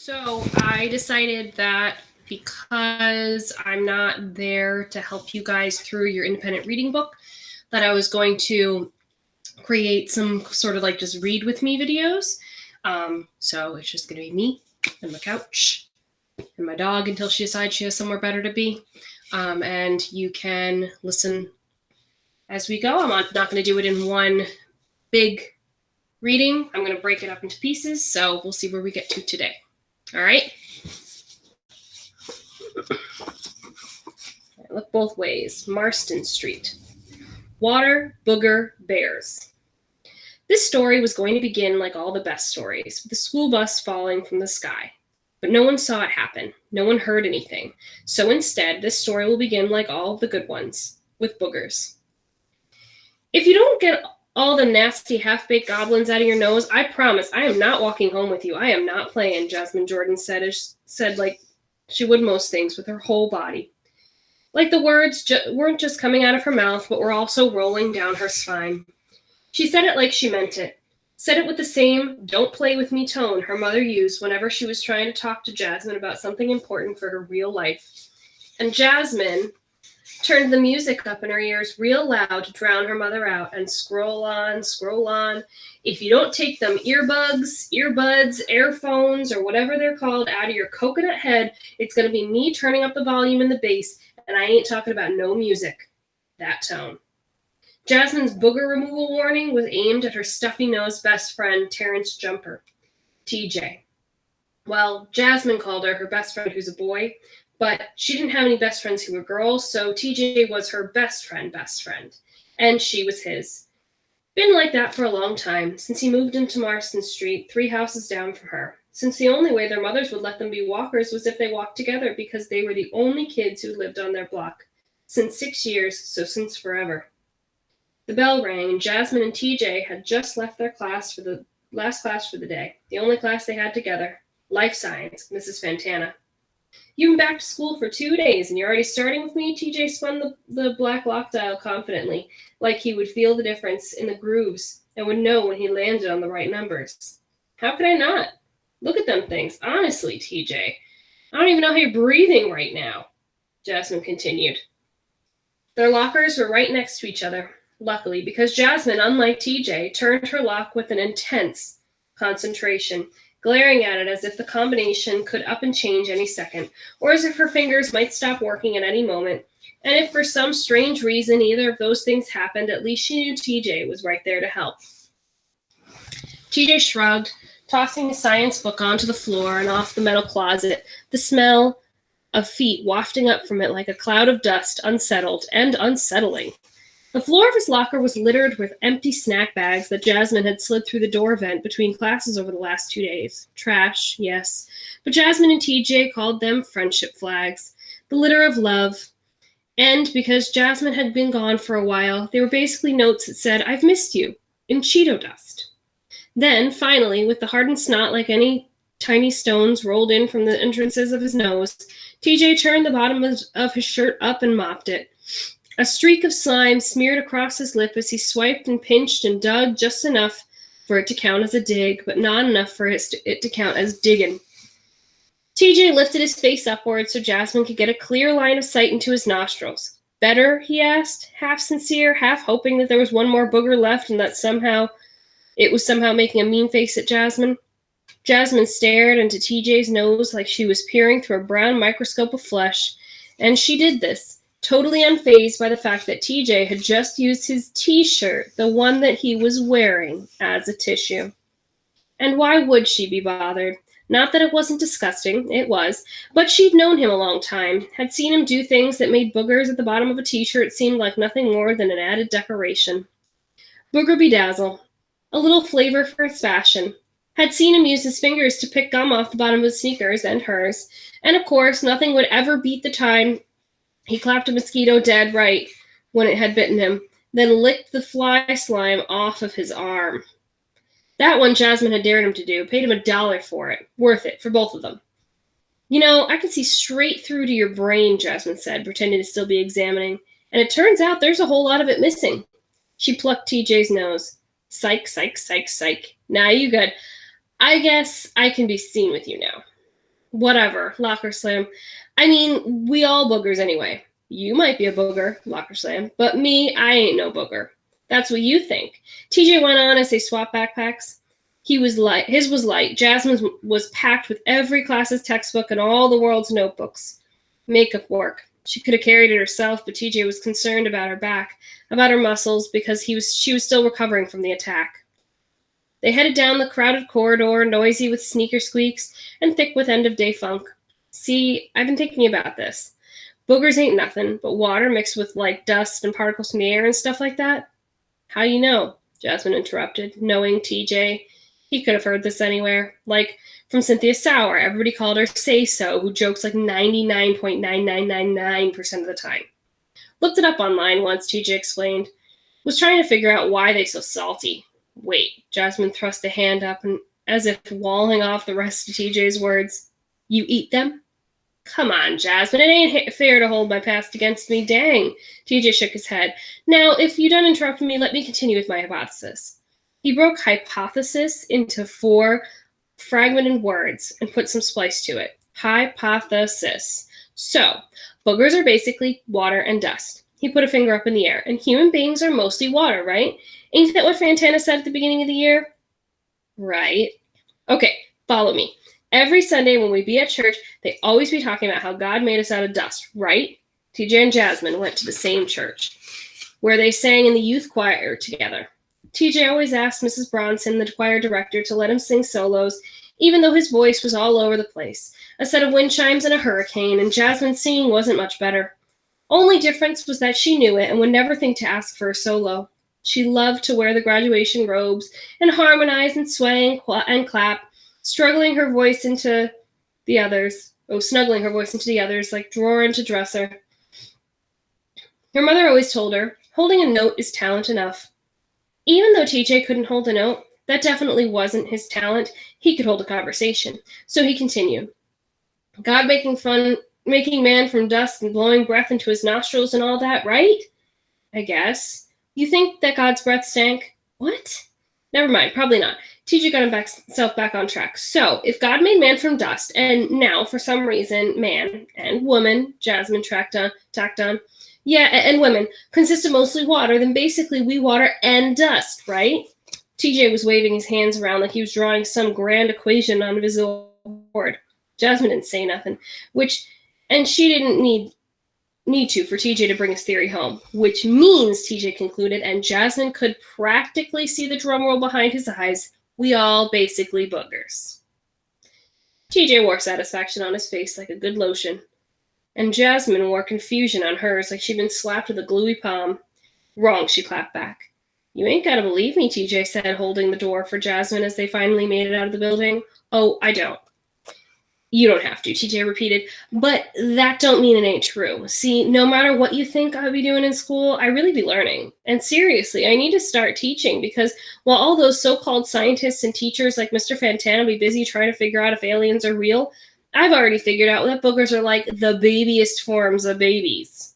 So I decided that because I'm not there to help you guys through your independent reading book, that I was going to create some sort of like just read with me videos. So it's just going to be me and my couch and my dog until she decides she has somewhere better to be. And you can listen as we go. I'm not going to do it in one big reading. I'm going to break it up into pieces. So we'll see where we get to today. All right. Look both ways. Marston Street. Water, booger, bears. This story was going to begin like all the best stories, with the school bus falling from the sky. But no one saw it happen. No one heard anything. So instead, this story will begin like all the good ones, with boogers. If you don't get all the nasty half-baked goblins out of your nose, I promise I am not walking home with you. I am not playing, Jasmine Jordan said like she would most things with her whole body. Like the words weren't just coming out of her mouth, but were also rolling down her spine. She said it like she meant it. Said it with the same don't play with me tone her mother used whenever she was trying to talk to Jasmine about something important for her real life. And Jasmine turned the music up in her ears real loud to drown her mother out and scroll on, scroll on. If you don't take them earbuds, earphones, or whatever they're called out of your coconut head, it's going to be me turning up the volume and the bass, and I ain't talking about no music. That tone. Jasmine's booger removal warning was aimed at her stuffy-nosed best friend, Terrence Jumper, TJ. Well, Jasmine called her best friend who's a boy, but she didn't have any best friends who were girls, so TJ was her best friend, and she was his. Been like that for a long time, since he moved into Marston Street, 3 houses down from her, since the only way their mothers would let them be walkers was if they walked together because they were the only kids who lived on their block. Since 6 years, so since forever. The bell rang, and Jasmine and TJ had just left their class for the last class for the day, the only class they had together, Life Science, Mrs. Fantana. You've been back to school for 2 days, and you're already starting with me? TJ spun the black lock dial confidently, like he would feel the difference in the grooves and would know when he landed on the right numbers. How could I not? Look at them things. Honestly, TJ. I don't even know how you're breathing right now, Jasmine continued. Their lockers were right next to each other, luckily, because Jasmine, unlike TJ, turned her lock with an intense concentration, glaring at it as if the combination could up and change any second, or as if her fingers might stop working at any moment. And if for some strange reason either of those things happened, at least she knew TJ was right there to help. TJ shrugged, tossing his science book onto the floor and off the metal closet, the smell of feet wafting up from it like a cloud of dust, unsettled and unsettling. The floor of his locker was littered with empty snack bags that Jasmine had slid through the door vent between classes over the last 2 days. Trash, yes, but Jasmine and TJ called them friendship flags, the litter of love. And because Jasmine had been gone for a while, they were basically notes that said, "I've missed you," in Cheeto dust. Then, finally, with the hardened snot like any tiny stones rolled in from the entrances of his nose, TJ turned the bottom of his shirt up and mopped it. A streak of slime smeared across his lip as he swiped and pinched and dug just enough for it to count as a dig, but not enough for it to count as digging. TJ lifted his face upward so Jasmine could get a clear line of sight into his nostrils. "Better?" he asked, half sincere, half hoping that there was one more booger left and that it was somehow making a mean face at Jasmine. Jasmine stared into TJ's nose like she was peering through a brown microscope of flesh, and she did this, totally unfazed by the fact that TJ had just used his t-shirt, the one that he was wearing, as a tissue. And why would she be bothered? Not that it wasn't disgusting, it was, but she'd known him a long time, had seen him do things that made boogers at the bottom of a t-shirt seem like nothing more than an added decoration. Booger bedazzle. A little flavor for his fashion. Had seen him use his fingers to pick gum off the bottom of his sneakers and hers, and of course nothing would ever beat the time he clapped a mosquito dead right when it had bitten him, then licked the fly slime off of his arm. That one Jasmine had dared him to do, paid him $1 for it. Worth it, for both of them. "You know, I can see straight through to your brain," Jasmine said, pretending to still be examining, "and it turns out there's a whole lot of it missing." She plucked TJ's nose. "Psych, psych, psych, psych. Now you good. I guess I can be seen with you now." Whatever, locker slam. I mean, we all boogers anyway. You might be a booger, locker slam, but me, I ain't no booger. That's what you think. TJ went on as they swapped backpacks. His was light. Jasmine's was packed with every class's textbook and all the world's notebooks. Makeup work. She could have carried it herself, but TJ was concerned about her back, about her muscles, because she was still recovering from the attack. They headed down the crowded corridor, noisy with sneaker squeaks and thick with end-of-day funk. See, I've been thinking about this. Boogers ain't nothing but water mixed with, like, dust and particles from the air and stuff like that. How you know? Jasmine interrupted, knowing TJ. He could have heard this anywhere. Like, from Cynthia Sauer, everybody called her Say-So, who jokes like 99.9999% of the time. Looked it up online once, TJ explained. Was trying to figure out why they so salty. Wait, Jasmine thrust a hand up and as if walling off the rest of TJ's words. You eat them? Come on, Jasmine, it ain't fair to hold my past against me, dang. TJ shook his head. Now, if you don't interrupt me, let me continue with my hypothesis. He broke hypothesis into 4 fragmented words and put some splice to it. Hypothesis. So, boogers are basically water and dust. He put a finger up in the air, and human beings are mostly water, right? Ain't that what Fantana said at the beginning of the year? Right. Okay, follow me. Every Sunday when we be at church, they always be talking about how God made us out of dust, right? TJ and Jasmine went to the same church, where they sang in the youth choir together. TJ always asked Mrs. Bronson, the choir director, to let him sing solos, even though his voice was all over the place. A set of wind chimes and a hurricane, and Jasmine's singing wasn't much better. Only difference was that she knew it and would never think to ask for a solo. She loved to wear the graduation robes and harmonize and sway and clap, snuggling her voice into the others like drawer into dresser. Her mother always told her, holding a note is talent enough. Even though TJ couldn't hold a note, that definitely wasn't his talent. He could hold a conversation. So he continued. God making man from dust and blowing breath into his nostrils and all that, right? I guess. You think that God's breath stank? What? Never mind, probably not. TJ got himself back on track. So, if God made man from dust, and now, for some reason, man and woman, Jasmine tacked on, and women, consist of mostly water, then basically we water and dust, right? TJ was waving his hands around like he was drawing some grand equation on a visible board. Jasmine didn't say nothing, and she didn't need to for TJ to bring his theory home, which means, TJ concluded, and Jasmine could practically see the drum roll behind his eyes, we all basically boogers. TJ wore satisfaction on his face like a good lotion, and Jasmine wore confusion on hers like she'd been slapped with a gluey palm. Wrong, she clapped back. You ain't gotta believe me, TJ said, holding the door for Jasmine as they finally made it out of the building. Oh, I don't. You don't have to, TJ repeated, but that don't mean it ain't true. See, no matter what you think I'll be doing in school, I really be learning. And seriously, I need to start teaching because while all those so-called scientists and teachers like Mr. Fantana be busy trying to figure out if aliens are real, I've already figured out that boogers are like the babiest forms of babies.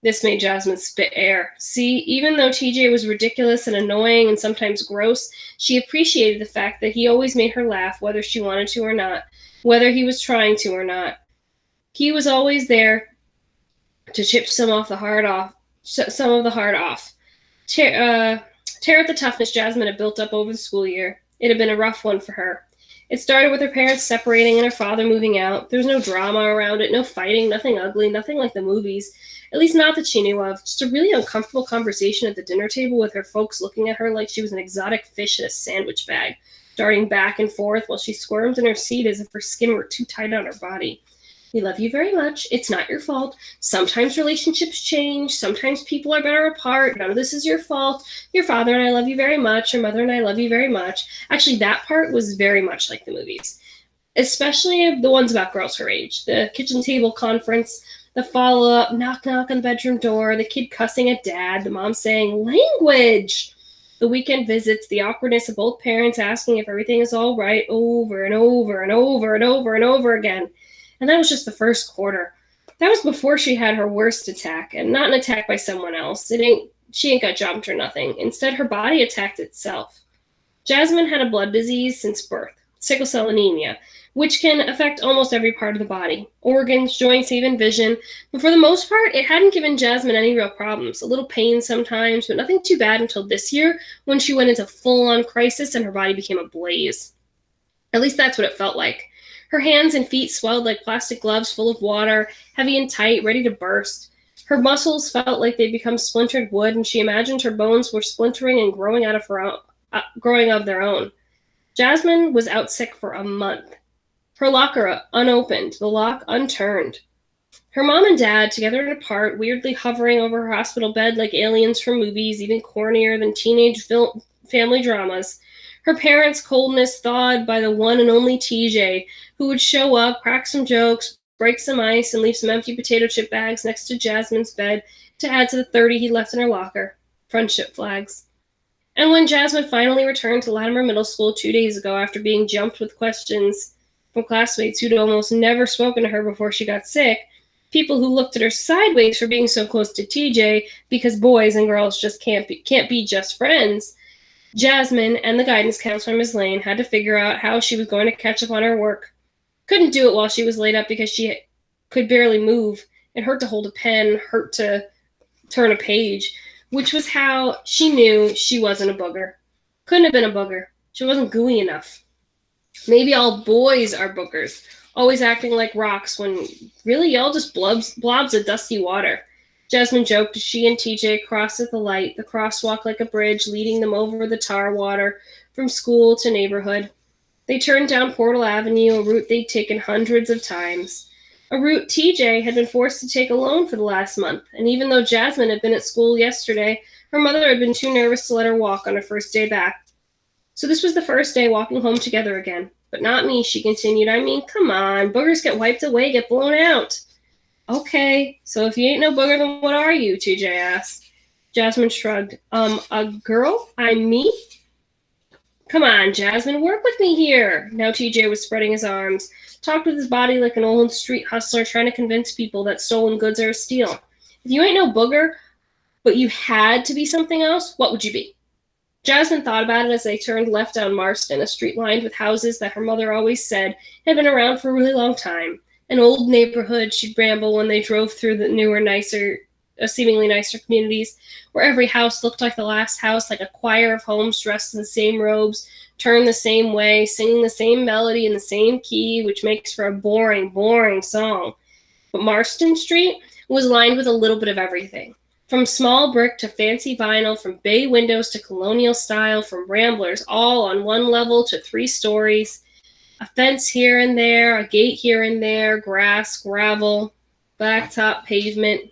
This made Jasmine spit air. See, even though TJ was ridiculous and annoying and sometimes gross, she appreciated the fact that he always made her laugh whether she wanted to or not. Whether he was trying to or not. He was always there to chip some of the heart off. Tear at the toughness Jasmine had built up over the school year. It had been a rough one for her. It started with her parents separating and her father moving out. There was no drama around it, no fighting, nothing ugly, nothing like the movies. At least not that she knew of. Just a really uncomfortable conversation at the dinner table with her folks looking at her like she was an exotic fish in a sandwich bag, darting back and forth while she squirmed in her seat as if her skin were too tight on her body. We love you very much. It's not your fault. Sometimes relationships change. Sometimes people are better apart. None of this is your fault. Your father and I love you very much. Your mother and I love you very much. Actually, that part was very much like the movies, especially the ones about girls her age. The kitchen table conference, the follow-up, knock knock on the bedroom door, the kid cussing at dad, the mom saying, language! The weekend visits, the awkwardness of both parents asking if everything is all right over and over and over and over and over again. And that was just the first quarter. That was before she had her worst attack, and not an attack by someone else. She ain't got jumped or nothing. Instead, her body attacked itself. Jasmine had a blood disease since birth. sickle cell anemia, which can affect almost every part of the body, organs, joints, even vision. But for the most part, it hadn't given Jasmine any real problems. A little pain sometimes, but nothing too bad until this year when she went into full-on crisis and her body became a blaze. At least that's what it felt like. Her hands and feet swelled like plastic gloves full of water, heavy and tight, ready to burst. Her muscles felt like they'd become splintered wood, and she imagined her bones were splintering and growing growing of their own. Jasmine was out sick for a month. Her locker unopened, the lock unturned. Her mom and dad, together and apart, weirdly hovering over her hospital bed like aliens from movies, even cornier than teenage family dramas. Her parents' coldness thawed by the one and only TJ, who would show up, crack some jokes, break some ice, and leave some empty potato chip bags next to Jasmine's bed to add to the 30 he left in her locker. Friendship flags. And when Jasmine finally returned to Latimer Middle School 2 days ago after being jumped with questions from classmates who'd almost never spoken to her before she got sick, people who looked at her sideways for being so close to TJ because boys and girls just can't be just friends, Jasmine and the guidance counselor, Ms. Lane, had to figure out how she was going to catch up on her work. Couldn't do it while she was laid up because she could barely move. It hurt to hold a pen, hurt to turn a page, which was how she knew she wasn't a booger. Couldn't have been a booger. She wasn't gooey enough. Maybe all boys are boogers, always acting like rocks when really y'all just blobs of dusty water. Jasmine joked as she and TJ crossed at the light, the crosswalk like a bridge leading them over the tar water from school to neighborhood. They turned down Portal Avenue, a route they'd taken hundreds of times. A route TJ had been forced to take alone for the last month, and even though Jasmine had been at school yesterday, her mother had been too nervous to let her walk on her first day back. So this was the first day walking home together again. But not me, she continued. I mean, come on, boogers get wiped away, get blown out. Okay, so if you ain't no booger, then what are you? TJ asked. Jasmine shrugged. A girl? I'm me? Come on, Jasmine, work with me here. Now TJ was spreading his arms, talked with his body like an old street hustler trying to convince people that stolen goods are a steal. If you ain't no booger, but you had to be something else, what would you be? Jasmine thought about it as they turned left down Marston, a street lined with houses that her mother always said had been around for a really long time. An old neighborhood, she'd ramble when they drove through the newer, seemingly nicer communities, where every house looked like the last house, like a choir of homes dressed in the same robes, turned the same way, singing the same melody in the same key, which makes for a boring, boring song. But Marston Street was lined with a little bit of everything. From small brick to fancy vinyl, from bay windows to colonial style, from ramblers all on one level to 3 stories. A fence here and there, a gate here and there, grass, gravel, blacktop pavement.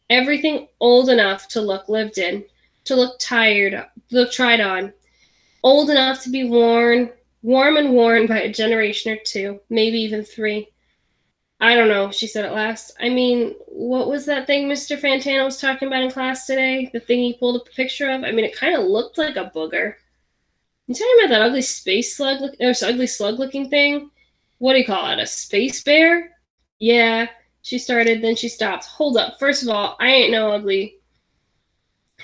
Everything old enough to look lived in, to look tried on. Old enough to be warm and worn by a generation or 2, maybe even 3. I don't know, she said at last. I mean, what was that thing Mr. Fantano was talking about in class today? The thing he pulled up a picture of? I mean, it kind of looked like a booger. You talking about that ugly ugly slug-looking thing? What do you call it, a space bear? Yeah, she started, then she stopped. Hold up, first of all, I ain't no ugly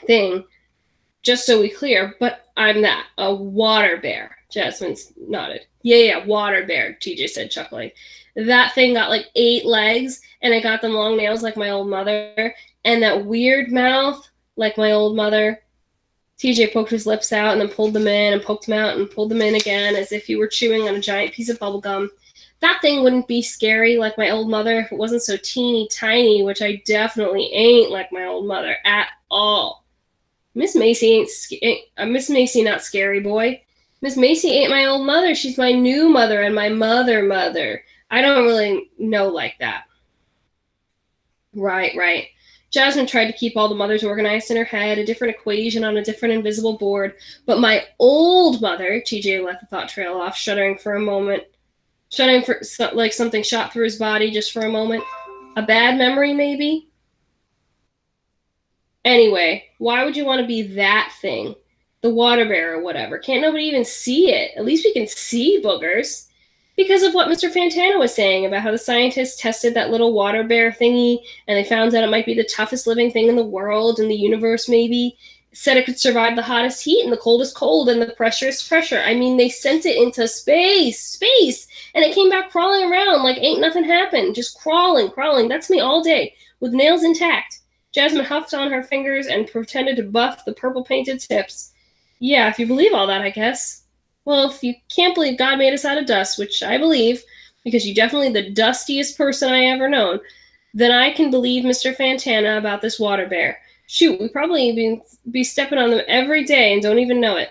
thing, just so we clear, but I'm that, a water bear. Jasmine nodded. Yeah, water bear, TJ said, chuckling. That thing got like 8 legs, and it got them long nails like my old mother, and that weird mouth like my old mother. TJ poked his lips out and then pulled them in and poked them out and pulled them in again as if he were chewing on a giant piece of bubble gum. That thing wouldn't be scary like my old mother if it wasn't so teeny tiny, which I definitely ain't like my old mother at all. Miss Macy not scary, boy. Miss Macy ain't my old mother. She's my new mother and my mother. I don't really know like that. Right. Jasmine tried to keep all the mothers organized in her head, a different equation on a different invisible board. But my old mother, TJ let the thought trail off, shuddering for like something shot through his body just for a moment. A bad memory, maybe? Anyway, why would you want to be that thing? The water bear or whatever. Can't nobody even see it? At least we can see boogers. Because of what Mr. Fantano was saying about how the scientists tested that little water bear thingy and they found out it might be the toughest living thing in the world, in the universe maybe. Said it could survive the hottest heat and the coldest cold and the pressurest pressure. I mean, they sent it into space, and it came back crawling around like ain't nothing happened. Just crawling. That's me all day, with nails intact. Jasmine huffed on her fingers and pretended to buff the purple painted tips. Yeah, if you believe all that, I guess. Well, if you can't believe God made us out of dust, which I believe, because you're definitely the dustiest person I ever known, then I can believe Mr. Fantana about this water bear. Shoot, we probably be stepping on them every day and don't even know it.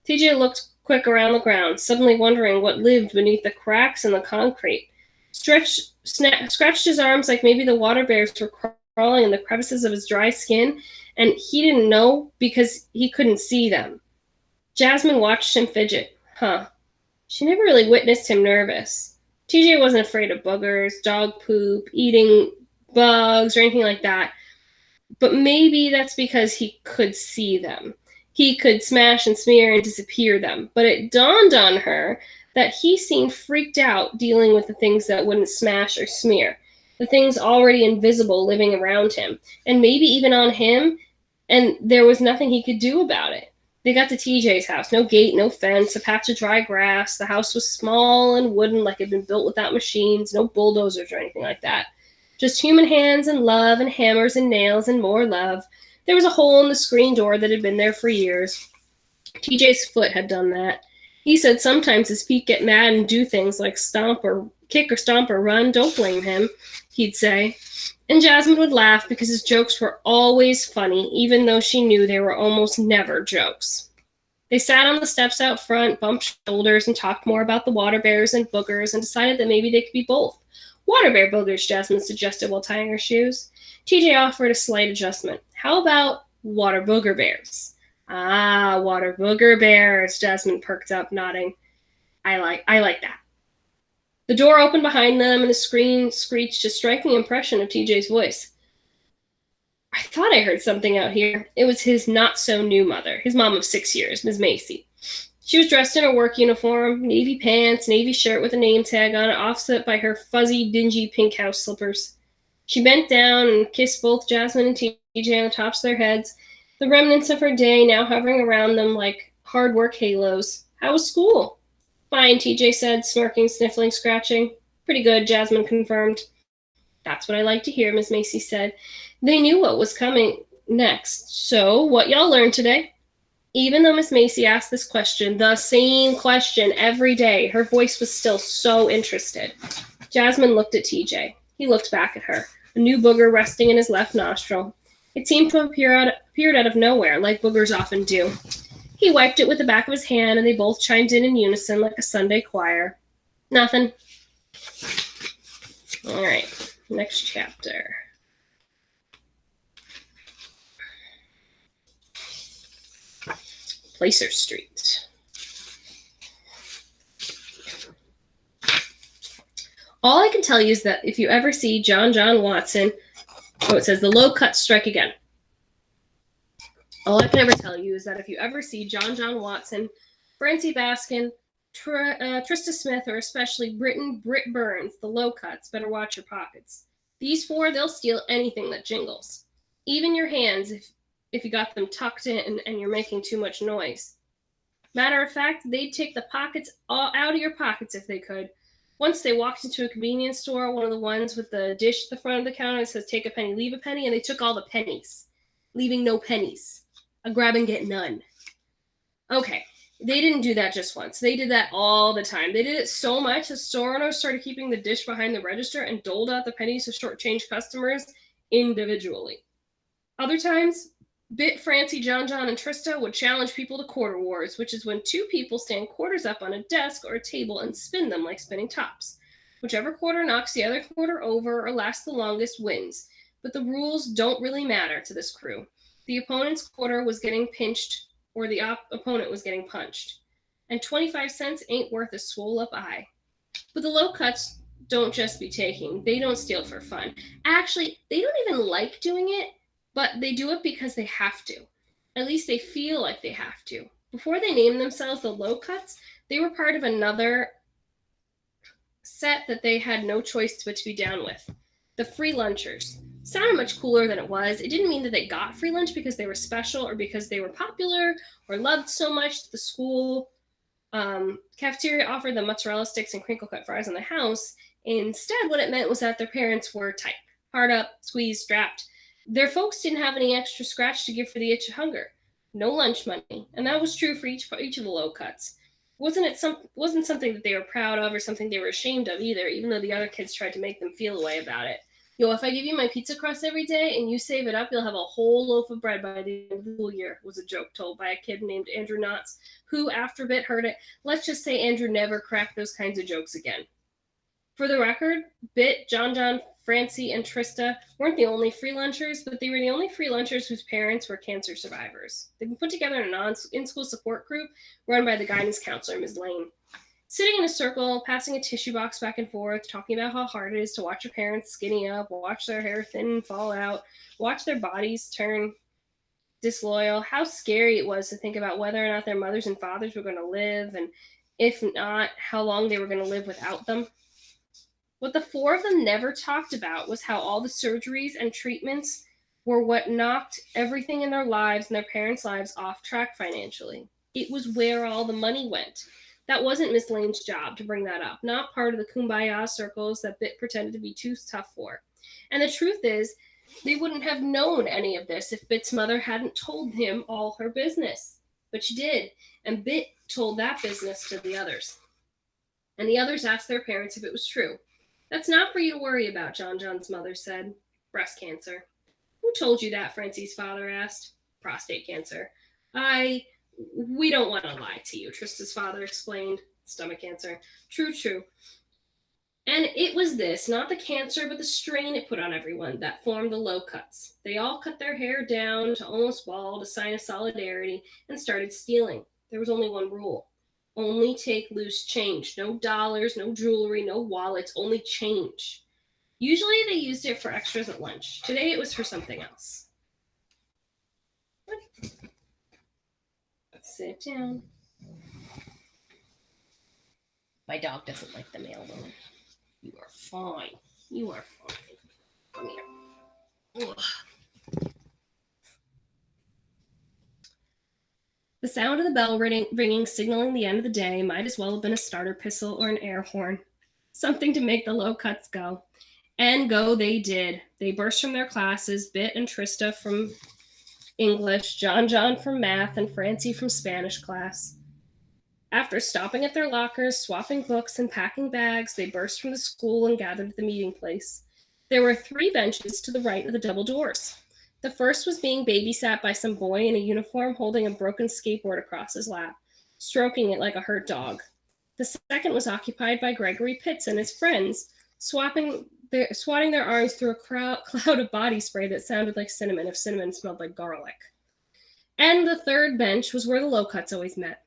TJ looked quick around the ground, suddenly wondering what lived beneath the cracks in the concrete. Scratched his arms like maybe the water bears were crawling in the crevices of his dry skin, and he didn't know because he couldn't see them. Jasmine watched him fidget. Huh. She never really witnessed him nervous. TJ wasn't afraid of boogers, dog poop, eating bugs, or anything like that. But maybe that's because he could see them. He could smash and smear and disappear them. But it dawned on her that he seemed freaked out dealing with the things that wouldn't smash or smear, the things already invisible living around him, and maybe even on him, and there was nothing he could do about it. They got to TJ's house. No gate, no fence, a patch of dry grass. The house was small and wooden, like it had been built without machines, no bulldozers or anything like that. Just human hands and love and hammers and nails and more love. There was a hole in the screen door that had been there for years. TJ's foot had done that. He said sometimes his feet get mad and do things like kick or stomp or run. Don't blame him, he'd say. And Jasmine would laugh because his jokes were always funny, even though she knew they were almost never jokes. They sat on the steps out front, bumped shoulders, and talked more about the water bears and boogers, and decided that maybe they could be both. Water bear boogers, Jasmine suggested while tying her shoes. TJ offered a slight adjustment. How about water booger bears? Ah, water booger bears, Jasmine perked up, nodding. I like that. The door opened behind them, and the screen screeched a striking impression of TJ's voice. I thought I heard something out here. It was his not-so-new mother, his mom of 6 years, Miss Macy. She was dressed in her work uniform, navy pants, navy shirt with a name tag on it, offset by her fuzzy, dingy pink house slippers. She bent down and kissed both Jasmine and TJ on the tops of their heads, the remnants of her day now hovering around them like hard work halos. How was school? Fine, TJ said, smirking, sniffling, scratching. Pretty good, Jasmine confirmed. That's what I like to hear, Miss Macy said. They knew what was coming next. So, what y'all learned today? Even though Miss Macy asked this question, the same question every day, her voice was still so interested. Jasmine looked at TJ. He looked back at her, a new booger resting in his left nostril. It seemed to have appeared out of nowhere, like boogers often do. He wiped it with the back of his hand, and they both chimed in unison like a Sunday choir. Nothing. All right, next chapter. Placer Street. All I can tell you is that if you ever see John Watson, it says the low cut strike again. All I can ever tell you is that if you ever see John Watson, Francie Baskin, Trista Smith, or especially Brit Burns, the low cuts, better watch your pockets. These four, they'll steal anything that jingles. Even your hands if you got them tucked in and you're making too much noise. Matter of fact, they'd take the pockets all out of your pockets if they could. Once they walked into a convenience store, one of the ones with the dish at the front of the counter that says take a penny, leave a penny, and they took all the pennies, leaving no pennies. A grab and get none. Okay, they didn't do that just once. They did that all the time. They did it so much that store owners started keeping the dish behind the register and doled out the pennies to shortchange customers individually. Other times, Bit, Francie, John, and Trista would challenge people to quarter wars, which is when two people stand quarters up on a desk or a table and spin them like spinning tops. Whichever quarter knocks the other quarter over or lasts the longest wins. But the rules don't really matter to this crew. The opponent's quarter was getting pinched or the opponent was getting punched. And 25 cents ain't worth a swole-up eye. But the low cuts don't just be taking. They don't steal for fun. Actually, they don't even like doing it. But they do it because they have to. At least they feel like they have to. Before they named themselves the Low Cuts, they were part of another set that they had no choice but to be down with. The Free Lunchers. Sounded much cooler than it was. It didn't mean that they got free lunch because they were special or because they were popular or loved so much that the school cafeteria offered them mozzarella sticks and crinkle cut fries in the house. Instead, what it meant was that their parents were tight, hard up, squeezed, strapped. Their folks didn't have any extra scratch to give for the itch of hunger. No lunch money, and that was true for each of the low cuts. Wasn't something that they were proud of or something they were ashamed of either, even though the other kids tried to make them feel a way about it. Yo, if I give you my pizza crust every day and you save it up, you'll have a whole loaf of bread by the end of the school year, was a joke told by a kid named Andrew Knotts, who, after Bit heard it, let's just say Andrew never cracked those kinds of jokes again. For the record, Bit, John, Francie, and Trista weren't the only free lunchers, but they were the only free lunchers whose parents were cancer survivors. They'd been put together in an in-school support group run by the guidance counselor, Ms. Lane. Sitting in a circle, passing a tissue box back and forth, talking about how hard it is to watch your parents skinny up, watch their hair thin and fall out, watch their bodies turn disloyal, how scary it was to think about whether or not their mothers and fathers were going to live, and if not, how long they were going to live without them. What the four of them never talked about was how all the surgeries and treatments were what knocked everything in their lives and their parents' lives off track financially. It was where all the money went. That wasn't Miss Lane's job to bring that up, not part of the kumbaya circles that Bit pretended to be too tough for. And the truth is, they wouldn't have known any of this if Bit's mother hadn't told him all her business. But she did, and Bit told that business to the others. And the others asked their parents if it was true. That's not for you to worry about, John's mother said. Breast cancer. Who told you that? Francie's father asked. Prostate cancer. We don't want to lie to you, Trista's father explained. Stomach cancer. True. And it was this, not the cancer, but the strain it put on everyone that formed the low cuts. They all cut their hair down to almost bald, a sign of solidarity, and started stealing. There was only one rule. Only take loose change. No dollars, no jewelry, no wallets, only change. Usually they used it for extras at lunch. Today it was for something else. Sit down. My dog doesn't like the mail, though. You are fine. Come here. Ugh. The sound of the bell ringing, signaling the end of the day, might as well have been a starter pistol or an air horn. Something to make the low cuts go. And go they did. They burst from their classes, Bit and Trista from English, John from math, and Francie from Spanish class. After stopping at their lockers, swapping books, and packing bags, they burst from the school and gathered at the meeting place. There were 3 benches to the right of the double doors. The first was being babysat by some boy in a uniform holding a broken skateboard across his lap, stroking it like a hurt dog. The second was occupied by Gregory Pitts and his friends, swatting their arms through a cloud of body spray that sounded like cinnamon if cinnamon smelled like garlic. And the third bench was where the low cuts always met,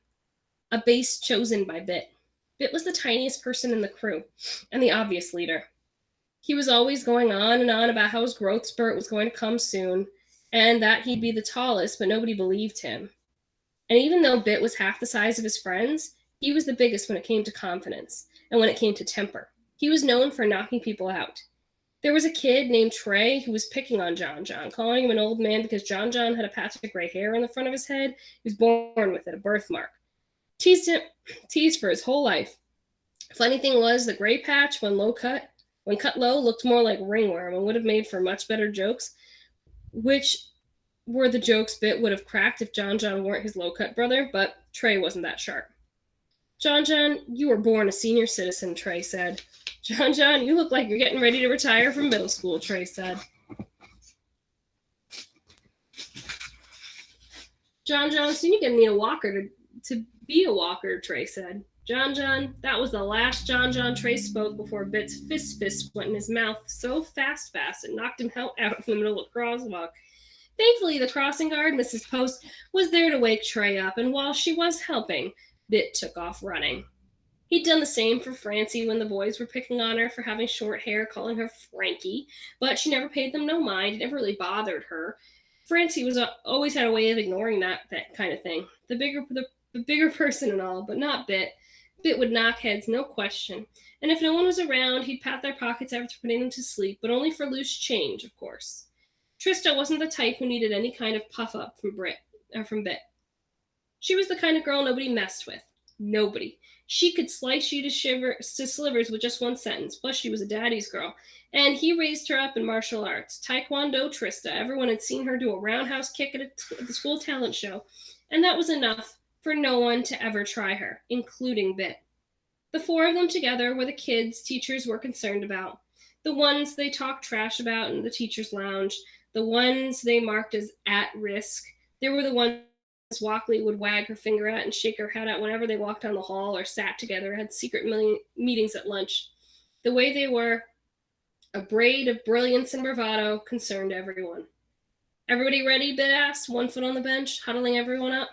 a base chosen by Bit. Bit was the tiniest person in the crew, and the obvious leader. He was always going on and on about how his growth spurt was going to come soon, and that he'd be the tallest, but nobody believed him. And even though Bit was half the size of his friends, he was the biggest when it came to confidence, and when it came to temper. He was known for knocking people out. There was a kid named Trey who was picking on John, calling him an old man because John had a patch of gray hair on the front of his head. He was born with it, a birthmark. Teased for his whole life. Funny thing was, the gray patch, when cut low, looked more like ringworm and would have made for much better jokes, which were the jokes Bit would have cracked if John weren't his low-cut brother, but Trey wasn't that sharp. John, you were born a senior citizen, Trey said. John, you look like you're getting ready to retire from middle school, Trey said. John, soon you're going to need a walker to be a walker, Trey said. John, that was the last John Trey spoke before Bit's fist went in his mouth so fast it knocked him out in the middle of the crosswalk. Thankfully, the crossing guard, Mrs. Post, was there to wake Trey up, and while she was helping, Bit took off running. He'd done the same for Francie when the boys were picking on her for having short hair, calling her Frankie, but she never paid them no mind. It never really bothered her. Francie always had a way of ignoring that kind of thing. The bigger person and all, but not Bit. Bit would knock heads, no question, and if no one was around, he'd pat their pockets after putting them to sleep, but only for loose change, of course. Trista wasn't the type who needed any kind of puff up from Bit. She was the kind of girl nobody messed with. Nobody. She could slice you to slivers with just one sentence. Plus, she was a daddy's girl. And he raised her up in martial arts. Taekwondo Trista. Everyone had seen her do a roundhouse kick at the school talent show. And that was enough for no one to ever try her, including Bit. The four of them together were the kids teachers were concerned about. The ones they talked trash about in the teacher's lounge. The ones they marked as at risk. They were the ones Walkley would wag her finger at and shake her head at whenever they walked down the hall or sat together or had secret meetings at lunch. The way they were, a braid of brilliance and bravado, concerned everyone. Everybody ready? Bit asked, one foot on the bench, huddling everyone up.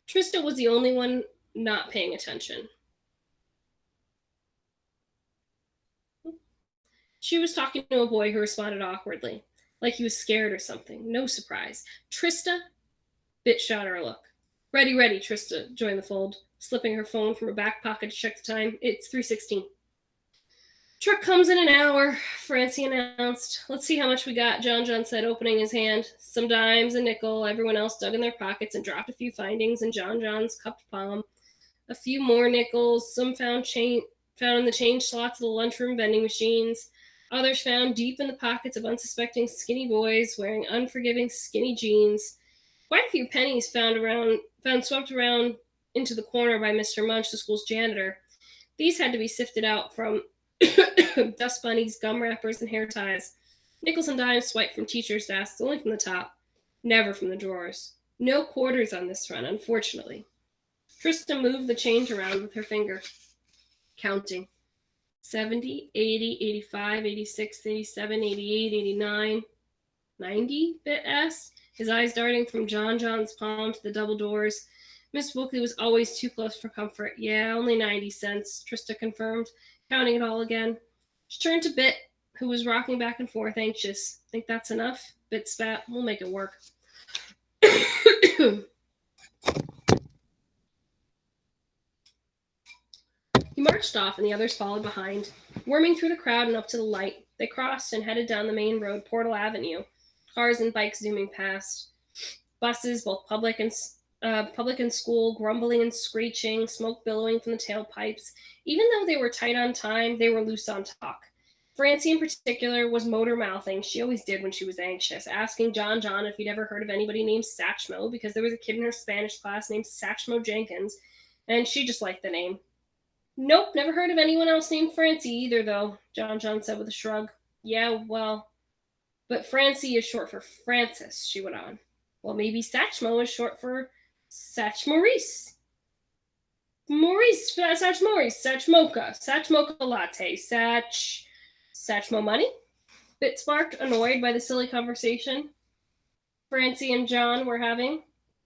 Trista was the only one not paying attention. She was talking to a boy who responded awkwardly, like he was scared or something. No surprise. Trista? Bit shot her a look. Ready, Trista joined the fold, slipping her phone from her back pocket to check the time. It's 3:16. Truck comes in an hour, Francie announced. Let's see how much we got, John said, opening his hand. Some dimes, a nickel. Everyone else dug in their pockets and dropped a few findings in John's cupped palm. A few more nickels, some found in the change slots of the lunchroom vending machines. Others found deep in the pockets of unsuspecting skinny boys wearing unforgiving skinny jeans. Quite a few pennies found swept around into the corner by Mr. Munch, the school's janitor. These had to be sifted out from dust bunnies, gum wrappers, and hair ties. Nickels and dimes swiped from teachers' desks, only from the top, never from the drawers. No quarters on this run, unfortunately. Trista moved the change around with her finger, counting. 70, 80, 85, 86, 87, 88, 89, 90, Bit asked, his eyes darting from John's palm to the double doors. Miss Wilkley was always too close for comfort. Yeah, only 90 cents, Trista confirmed, counting it all again. She turned to Bit, who was rocking back and forth, anxious. Think that's enough? Bit spat. We'll make it work. He marched off, and the others followed behind. Worming through the crowd and up to the light, they crossed and headed down the main road, Portal Avenue. Cars and bikes zooming past. Buses, both public and school, grumbling and screeching, smoke billowing from the tailpipes. Even though they were tight on time, they were loose on talk. Francie, in particular, was motor mouthing. She always did when she was anxious, asking John if he'd ever heard of anybody named Satchmo, because there was a kid in her Spanish class named Satchmo Jenkins, and she just liked the name. Nope, never heard of anyone else named Francie either, though, John said with a shrug. Yeah, well, but Francie is short for Francis, she went on. Well, maybe Satchmo is short for Satch Maurice. Satch Mocha latte, Satchmo money? Bit sparked, annoyed by the silly conversation Francie and John were having,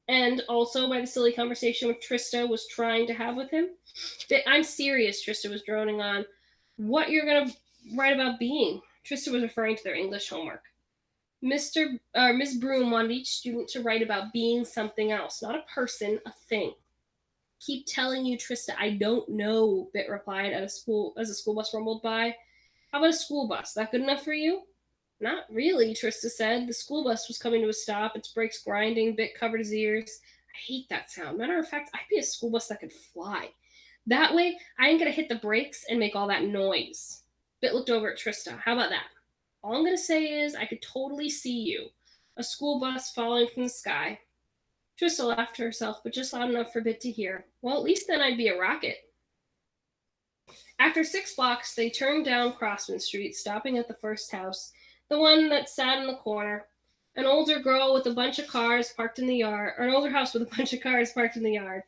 and also by the silly conversation which Trista was trying to have with him. I'm serious, Trista was droning on. What you're going to write about being? Trista was referring to their English homework. Miss Broom wanted each student to write about being something else, not a person, a thing. Keep telling you, Trista, I don't know, Bit replied as a school bus rumbled by. How about a school bus? That good enough for you? Not really, Trista said. The school bus was coming to a stop, its brakes grinding. Bit covered his ears. I hate that sound. Matter of fact, I'd be a school bus that could fly. That way, I ain't gonna hit the brakes and make all that noise. Bit looked over at Trista. How about that? All I'm gonna say is I could totally see you. A school bus falling from the sky. Trista laughed to herself, but just loud enough for Bit to hear. Well, at least then I'd be a rocket. After 6 blocks, they turned down Crossman Street, stopping at the first house, the one that sat in the corner. An older girl with a bunch of cars parked in the yard, or an older house with a bunch of cars parked in the yard.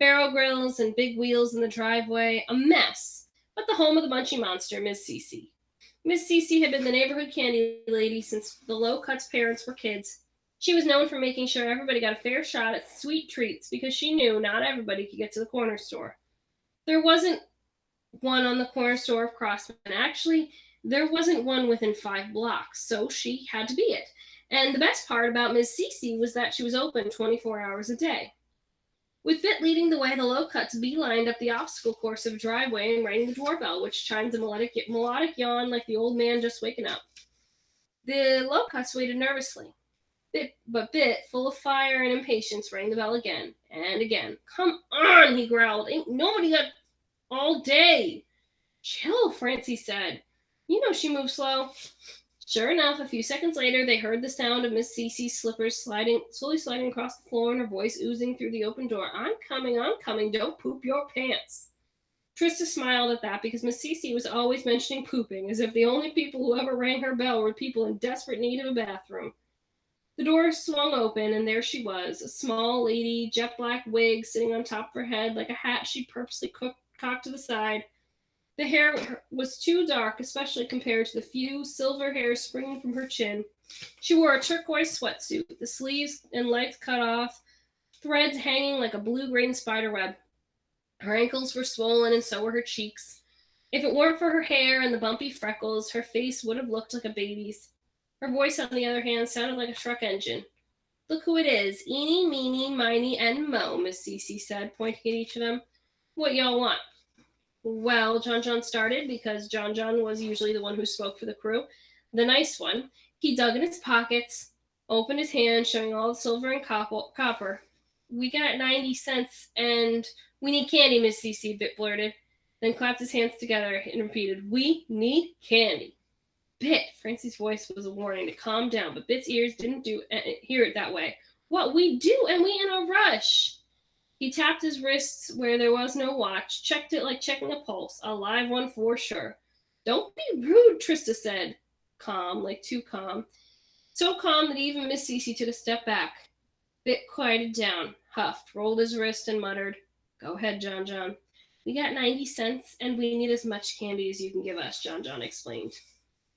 Barrel grills and big wheels in the driveway. A mess, but the home of the munchy monster, Miss Cece. Miss Cece had been the neighborhood candy lady since the Low-Cuts parents were kids. She was known for making sure everybody got a fair shot at sweet treats because she knew not everybody could get to the corner store. There wasn't one on the corner store of Crossman. Actually, there wasn't one within 5 blocks, so she had to be it. And the best part about Miss Cece was that she was open 24 hours a day. With Bit leading the way, the Lowcuts beelined up the obstacle course of a driveway and rang the doorbell, which chimes a melodic yawn like the old man just waking up. The Lowcuts waited nervously. But Bit, full of fire and impatience, rang the bell again and again. "Come on," he growled. "Ain't nobody got all day." "Chill," Francie said. "You know she moves slow." Sure enough, a few seconds later, they heard the sound of Miss Cece's slippers slowly sliding across the floor, and her voice oozing through the open door. I'm coming, don't poop your pants." Trista smiled at that because Miss Cece was always mentioning pooping, as if the only people who ever rang her bell were people in desperate need of a bathroom. The door swung open, and there she was, a small lady, jet black wig sitting on top of her head like a hat she'd purposely cocked to the side. The hair was too dark, especially compared to the few silver hairs springing from her chin. She wore a turquoise sweatsuit, the sleeves and legs cut off, threads hanging like a blue-green spider web. Her ankles were swollen, and so were her cheeks. If it weren't for her hair and the bumpy freckles, her face would have looked like a baby's. Her voice, on the other hand, sounded like a truck engine. "Look who it is. Eeny, meeny, miny, and mo," Miss Cece said, pointing at each of them. "What y'all want?" "Well," John started, because John was usually the one who spoke for the crew, the nice one. He dug in his pockets, opened his hand, showing all the silver and copper. "We got 90 cents, and we need candy," Miss Cece Bit blurted, then clapped his hands together and repeated, "We need candy." "Bit," Francie's voice was a warning to calm down, but Bit's ears didn't hear it that way. "What we do, and we in a rush." He tapped his wrists where there was no watch, checked it like checking a pulse, a live one for sure. "Don't be rude," Trista said, calm, like too calm. So calm that even Miss Cece took a step back. Bit quieted down, huffed, rolled his wrist, and muttered, "Go ahead, John. We got 90 cents, and we need as much candy as you can give us," John explained.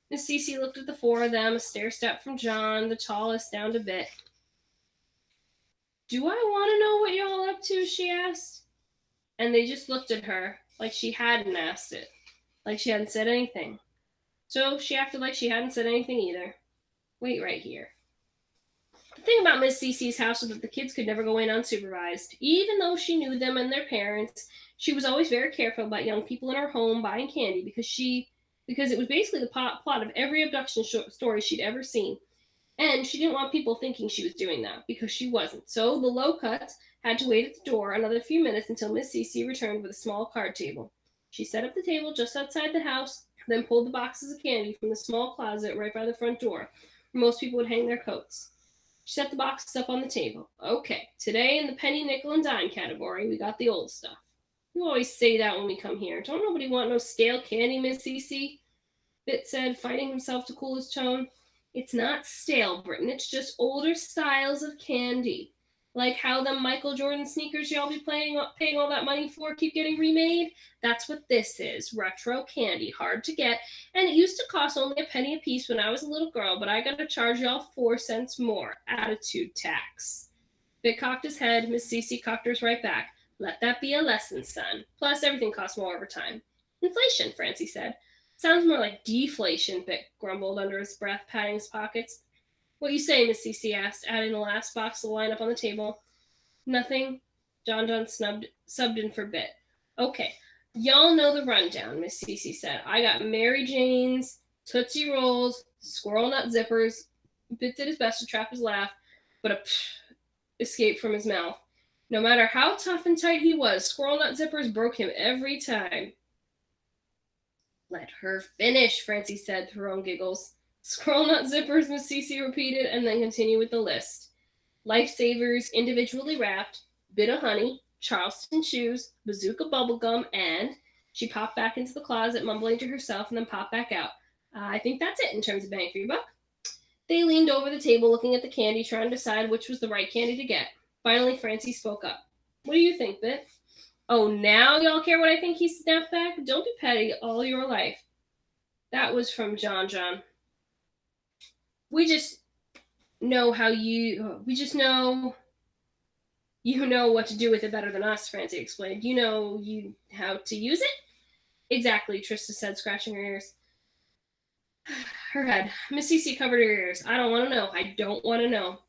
Miss Cece looked at the four of them, a stair step from John, the tallest, down to Bit. "Do I want to know what y'all up to?" she asked. And they just looked at her like she hadn't asked it, like she hadn't said anything. So she acted like she hadn't said anything either. "Wait right here." The thing about Miss Cece's house was that the kids could never go in unsupervised. Even though she knew them and their parents, she was always very careful about young people in her home buying candy because it was basically the plot of every abduction story she'd ever seen. And she didn't want people thinking she was doing that, because she wasn't. So the Lowcuts had to wait at the door another few minutes until Miss Cece returned with a small card table. She set up the table just outside the house, then pulled the boxes of candy from the small closet right by the front door, where most people would hang their coats. She set the boxes up on the table. "Okay, today in the penny, nickel, and dime category, we got the old stuff." "You always say that when we come here. Don't nobody want no stale candy, Miss Cece," Bit said, fighting himself to cool his tone. "It's not stale, Britton. It's just older styles of candy. Like how them Michael Jordan sneakers y'all be paying all that money for keep getting remade? That's what this is. Retro candy. Hard to get. And it used to cost only a penny a piece when I was a little girl, but I gotta charge y'all 4 cents more. Attitude tax." Bit cocked his head. Miss Cece cocked hers right back. "Let that be a lesson, son. Plus, everything costs more over time." "Inflation," Francie said. "Sounds more like deflation," Bit grumbled under his breath, patting his pockets. "What you say?" Miss Cece asked, adding the last box to the line up on the table. "Nothing." John subbed in for Bit. "Okay, y'all know the rundown," Miss Cece said. "I got Mary Jane's, Tootsie Rolls, Squirrel Nut Zippers." Bit did his best to trap his laugh, but a psh escaped from his mouth. No matter how tough and tight he was, Squirrel Nut Zippers broke him every time. "Let her finish," Francie said through her own giggles. "Squirrel Nut Zippers," Miss Cece repeated, and then continued with the list. Lifesavers, individually wrapped, Bit of Honey, Charleston Chews, Bazooka Bubblegum, and she popped back into the closet, mumbling to herself, and then popped back out. "I think that's it in terms of bang for your buck." They leaned over the table looking at the candy, trying to decide which was the right candy to get. Finally, Francie spoke up. "What do you think, Bit?" "Oh, now y'all care what I think?" he snapped back. "Don't be petty all your life." That was from John. We just know you know what to do with it better than us," Francie explained. "You know how to use it?" "Exactly," Trista said, scratching her ears. Her head. Miss Cece covered her ears. "I don't want to know. I don't want to know."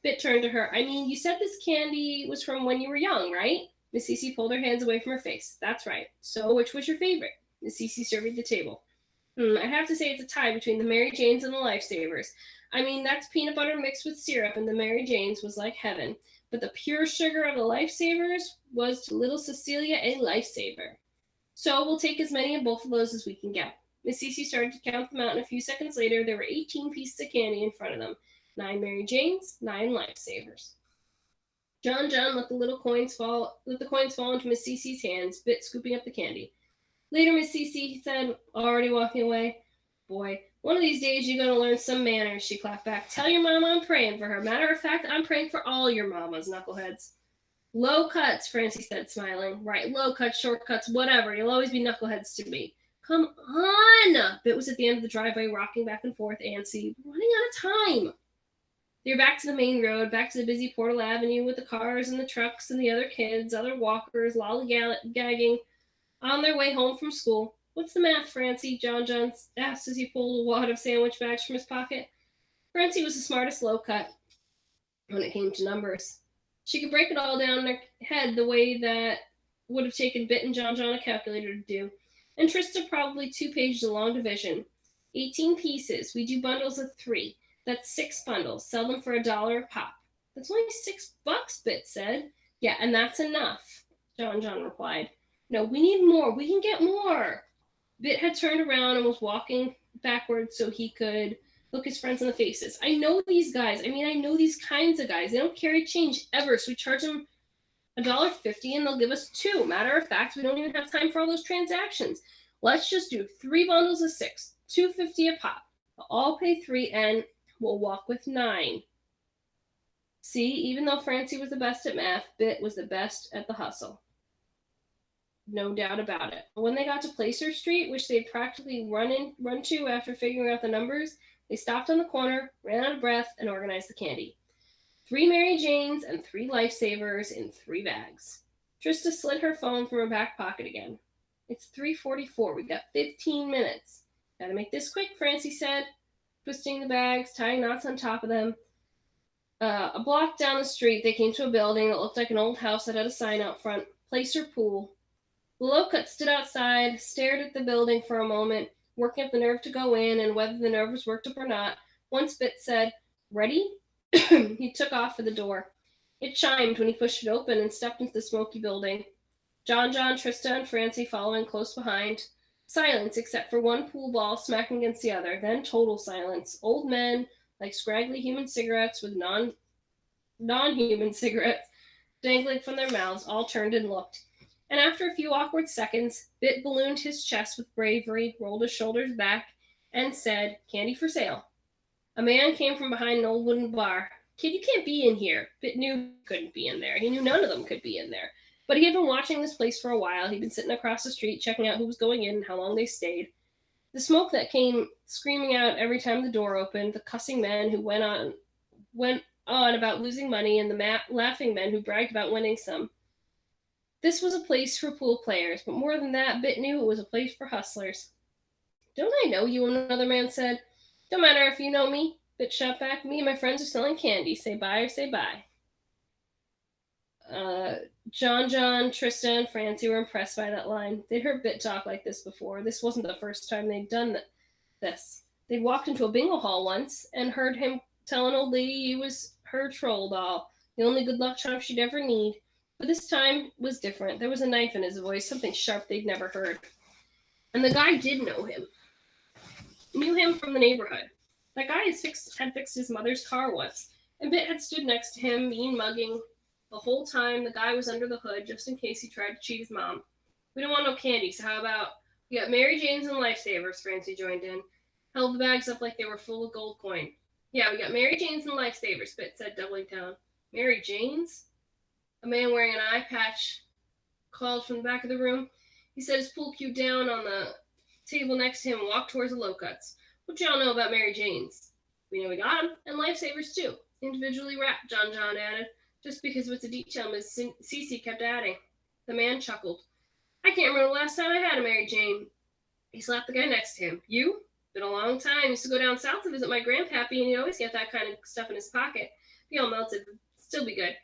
Bit turned to her. I mean, you said this candy was from when you were young, right? Miss Cece pulled her hands away from her face. That's right. So, which was your favorite? Miss Cece surveyed the table. I'd have to say it's a tie between the Mary Janes and the Lifesavers. I mean, that's peanut butter mixed with syrup, and the Mary Janes was like heaven. But the pure sugar of the Lifesavers was to little Cecilia a lifesaver. So we'll take as many of both of those as we can get. Miss Cece started to count them out, and a few seconds later, there were 18 pieces of candy in front of them. 9 Mary Janes, 9 Lifesavers. John let the coins fall into Miss Cece's hands, Bit scooping up the candy. Later, Miss Cece said, already walking away, boy, one of these days you're going to learn some manners, she clapped back. Tell your mama I'm praying for her. Matter of fact, I'm praying for all your mamas, knuckleheads. Low cuts, Francie said, smiling. Right, low cuts, short cuts, whatever. You'll always be knuckleheads to me. Come on! Bit was at the end of the driveway, rocking back and forth, antsy. We're running out of time. They're back to the main road, back to the busy Portal Avenue with the cars and the trucks and the other kids, other walkers, lollygagging on their way home from school. What's the math, Francie? John asked as he pulled a wad of sandwich bags from his pocket. Francie was the smartest low cut when it came to numbers. She could break it all down in her head the way that would have taken Bit and John a calculator to do. And Trista probably 2 pages of long division. 18 pieces. We do bundles of 3. That's 6 bundles. Sell them for $1 a pop. That's only $6, Bit said. Yeah, and that's enough, John replied. No, we need more. We can get more. Bit had turned around and was walking backwards so he could look his friends in the faces. I know these guys. I mean, I know these kinds of guys. They don't carry change ever, so we charge them $1.50 and they'll give us 2. Matter of fact, we don't even have time for all those transactions. Let's just do 3 bundles of 6, $2.50 a pop. We'll all pay 3 and we'll walk with 9. See, even though Francie was the best at math, Bit was the best at the hustle. No doubt about it. When they got to Placer Street, which they'd practically run to after figuring out the numbers, they stopped on the corner, ran out of breath, and organized the candy. 3 Mary Janes and 3 Lifesavers in 3 bags. Trista slid her phone from her back pocket again. It's 3:44. We got 15 minutes. Gotta make this quick, Francie said, twisting the bags, tying knots on top of them. A block down the street, they came to a building that looked like an old house that had a sign out front, Placer Pool. The low-cut stood outside, stared at the building for a moment, working up the nerve to go in, and whether the nerve was worked up or not. Once Bit said, ready? He took off for the door. It chimed when he pushed it open and stepped into the smoky building. John, Trista, and Francie following close behind. Silence, except for one pool ball smacking against the other. Then total silence. Old men, like scraggly human cigarettes with non-human cigarettes dangling from their mouths, all turned and looked. And after a few awkward seconds, Bit ballooned his chest with bravery, rolled his shoulders back, and said, candy for sale. A man came from behind an old wooden bar. Kid, you can't be in here. Bit knew he couldn't be in there. He knew none of them could be in there. But he had been watching this place for a while. He'd been sitting across the street, checking out who was going in and how long they stayed. The smoke that came screaming out every time the door opened, the cussing men who went on about losing money, and the laughing men who bragged about winning some. This was a place for pool players, but more than that, Bit knew it was a place for hustlers. Don't I know you? Another man said. Don't matter if you know me, Bit shot back. Me and my friends are selling candy. Say bye or say bye. John, Trista, and Francie were impressed by that line. They'd heard Bit talk like this before. This wasn't the first time they'd done this. They'd walked into a bingo hall once and heard him tell an old lady he was her troll doll, the only good luck charm she'd ever need. But this time was different. There was a knife in his voice, something sharp they'd never heard. And the guy did know him. Knew him from the neighborhood. That guy had fixed his mother's car once, and Bit had stood next to him, mean mugging. The whole time, the guy was under the hood, just in case he tried to cheat his mom. We don't want no candy, so how about we got Mary Janes and Lifesavers, Francie joined in. Held the bags up like they were full of gold coin. Yeah, we got Mary Janes and Lifesavers, Bit said, doubling down. Mary Janes? A man wearing an eye patch called from the back of the room. He set his pool cue down on the table next to him and walked towards the low-cuts. What y'all know about Mary Janes? We know we got them, and Lifesavers too. Individually wrapped, John added, just because of its a detail Miss Cece kept adding. The man chuckled. I can't remember the last time I had a Mary Jane. He slapped the guy next to him. You? Been a long time. Used to go down south to visit my grandpappy, and he'd always get that kind of stuff in his pocket. Be all melted, but still be good.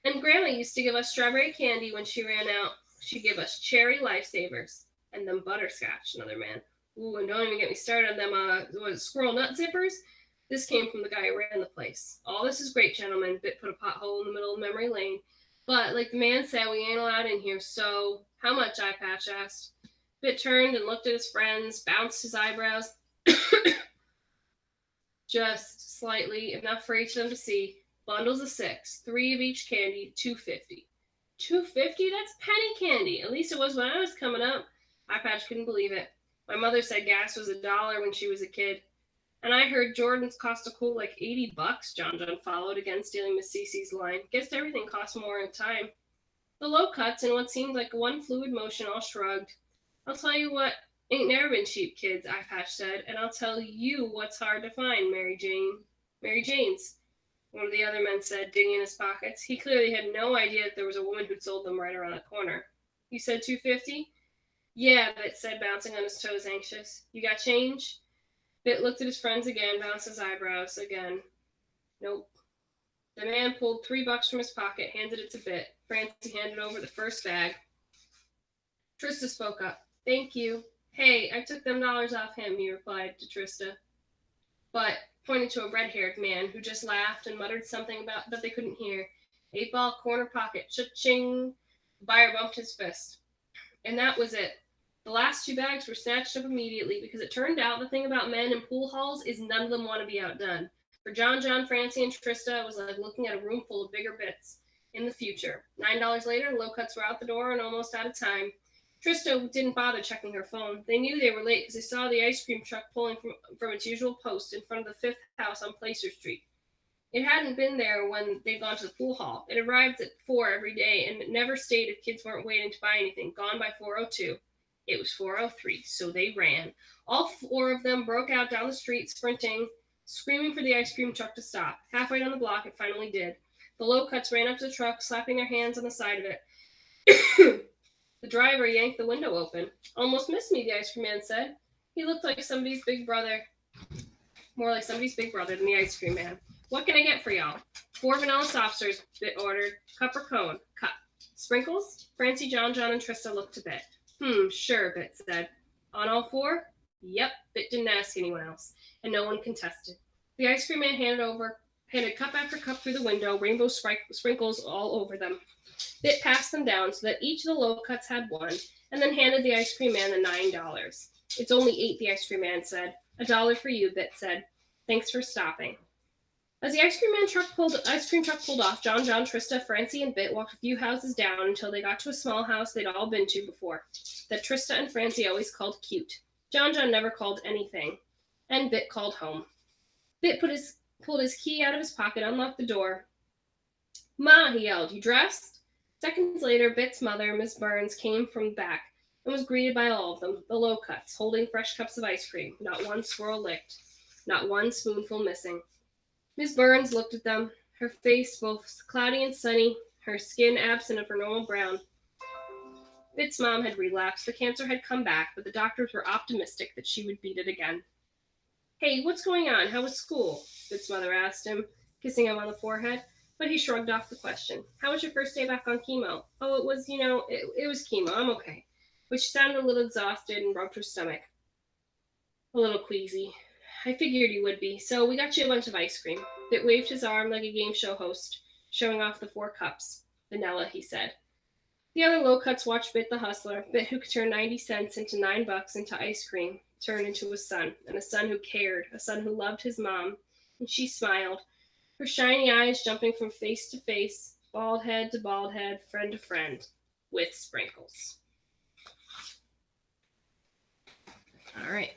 And Grandma used to give us strawberry candy when she ran out. She'd give us cherry lifesavers and them butterscotch, another man. Ooh, and don't even get me started on them squirrel nut zippers. This came from the guy who ran the place. All this is great, gentlemen. Bit put a pothole in the middle of memory lane. But like the man said, we ain't allowed in here, so how much? Eye Patch asked. Bit turned and looked at his friends, bounced his eyebrows just slightly, enough for each of them to see. Bundles of 6, 3 of each candy, $2.50. $2.50? That's penny candy. At least it was when I was coming up. Eye Patch couldn't believe it. My mother said gas was $1 when she was a kid. And I heard Jordan's cost a cool like $80, John followed, again stealing Miss Cece's line. Guessed everything costs more in time. The low cuts, in what seemed like one fluid motion, all shrugged. I'll tell you what ain't never been cheap, kids, Eye Patch said, and I'll tell you what's hard to find, Mary Jane's, one of the other men said, digging in his pockets. He clearly had no idea that there was a woman who'd sold them right around the corner. You said $2.50? Yeah, Bit said, bouncing on his toes, anxious. You got change? Bit looked at his friends again, bounced his eyebrows again. Nope. The man pulled $3 from his pocket, handed it to Bit. Francie handed over the first bag. Trista spoke up. Thank you. Hey, I took them dollars off him, he replied to Trista. But, pointing to a red-haired man who just laughed and muttered something about that they couldn't hear. 8-ball corner pocket. Cha-ching. The buyer bumped his fist. And that was it. The last 2 bags were snatched up immediately because it turned out the thing about men in pool halls is none of them want to be outdone. For John, Francie, and Trista, it was like looking at a room full of bigger bits in the future. $9 later, low cuts were out the door and almost out of time. Trista didn't bother checking her phone. They knew they were late because they saw the ice cream truck pulling from its usual post in front of the 5th house on Placer Street. It hadn't been there when they'd gone to the pool hall. It arrived at 4 every day, and it never stayed if kids weren't waiting to buy anything. Gone by 4:02. It was 4:03, so they ran. All 4 of them broke out down the street, sprinting, screaming for the ice cream truck to stop. Halfway down the block, it finally did. The low cuts ran up to the truck, slapping their hands on the side of it. The driver yanked the window open. Almost missed me, the ice cream man said. He looked like somebody's big brother. More like somebody's big brother than the ice cream man. What can I get for y'all? 4 vanilla soft serves, Bit ordered. Cup or cone? Cup. Sprinkles? Francie, John, and Trista looked to Bit. Sure, Bit said. On all 4? Yep, Bit didn't ask anyone else, and no one contested. The ice cream man handed cup after cup through the window, rainbow sprinkles all over them. Bit passed them down so that each of the low cuts had 1, and then handed the ice cream man the $9. It's only 8, the ice cream man said. $1 for you, Bit said. Thanks for stopping. As the ice cream truck pulled off, John, Trista, Francie, and Bit walked a few houses down until they got to a small house they'd all been to before, that Trista and Francie always called cute. John never called anything, and Bit called home. Bit pulled his key out of his pocket, unlocked the door. Ma, he yelled, you dressed? Seconds later, Bit's mother, Miss Burns, came from the back and was greeted by all of them, the low cuts, holding fresh cups of ice cream, not one swirl licked, not one spoonful missing. Miss Burns looked at them, her face both cloudy and sunny, her skin absent of her normal brown. Bit's mom had relapsed, the cancer had come back, but the doctors were optimistic that she would beat it again. Hey, what's going on? How was school? Bit's mother asked him, kissing him on the forehead. But he shrugged off the question. How was your first day back on chemo? Oh, it was, it was chemo. I'm okay. But she sounded a little exhausted and rubbed her stomach. A little queasy. I figured you would be, so we got you a bunch of ice cream. Bit waved his arm like a game show host, showing off the 4 cups. Vanilla, he said. The other low cuts watched Bit the hustler, Bit who could turn 90 cents into $9 into ice cream, turn into a son, and a son who cared, a son who loved his mom. And she smiled, her shiny eyes jumping from face to face, bald head to bald head, friend to friend, with sprinkles. All right.